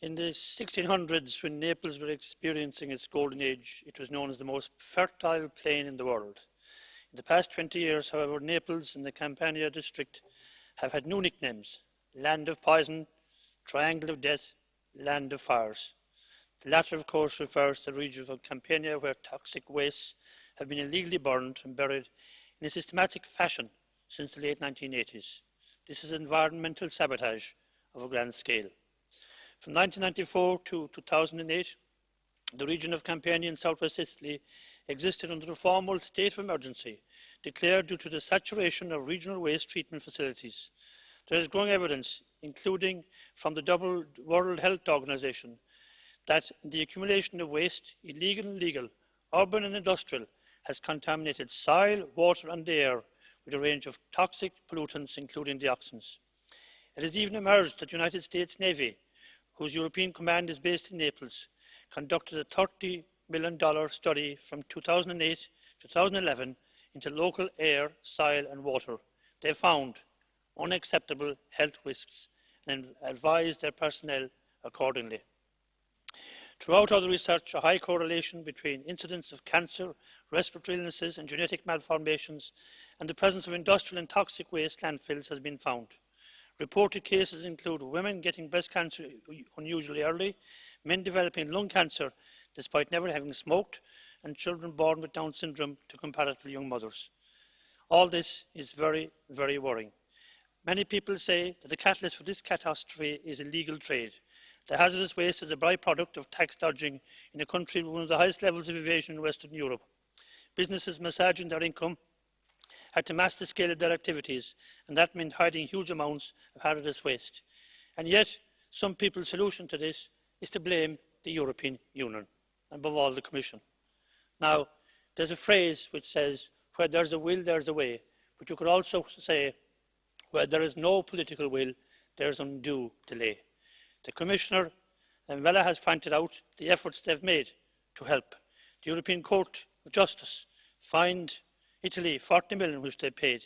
In the 1600s, when Naples were experiencing its golden age, it was known as the most fertile plain in the world. In the past 20 years, however, Naples and the Campania district have had new nicknames: Land of Poison, Triangle of Death, Land of Fires. The latter, of course, refers to the region of Campania where toxic wastes have been illegally burned and buried in a systematic fashion since the late 1980s. This is environmental sabotage of a grand scale. From 1994 to 2008, the region of Campania in southwest Italy existed under a formal state of emergency declared due to the saturation of regional waste treatment facilities. There is growing evidence, including from the World Health Organization, that the accumulation of waste, illegal and legal, urban and industrial, has contaminated soil, water and air with a range of toxic pollutants, including dioxins. It has even emerged that the United States Navy, whose European command is based in Naples, conducted a $30 million study from 2008 to 2011 into local air, soil and water. They found unacceptable health risks and advised their personnel accordingly. Throughout all the research, a high correlation between incidence of cancer, respiratory illnesses and genetic malformations and the presence of industrial and toxic waste landfills has been found. Reported cases include women getting breast cancer unusually early, men developing lung cancer despite never having smoked, and children born with Down syndrome to comparatively young mothers. All this is very, very worrying. Many people say that the catalyst for this catastrophe is illegal trade. The hazardous waste is a byproduct of tax dodging in a country with one of the highest levels of evasion in Western Europe. Businesses massaging their income had to mask the scale of their activities, and that meant hiding huge amounts of hazardous waste. And yet, some people's solution to this is to blame the European Union, and above all the Commission. Now, there's a phrase which says, where there's a will, there's a way. But you could also say, where there is no political will, there's undue delay. The Commissioner and Vella has pointed out the efforts they've made to help. The European Court of Justice fined Italy 40 million, which they paid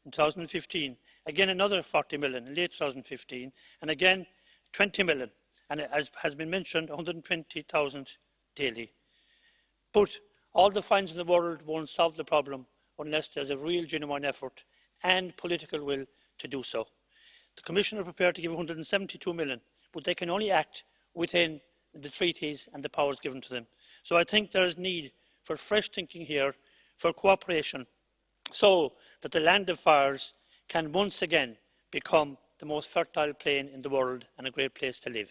in 2015, again another 40 million in late 2015, and again 20 million, and as has been mentioned, 120,000 daily. But all the fines in the world won't solve the problem unless there's a real genuine effort and political will to do so. The Commission are prepared to give 172 million, but they can only act within the treaties and the powers given to them. So I think there is need for fresh thinking here, for cooperation, so that the Land of Fires can once again become the most fertile plain in the world and a great place to live.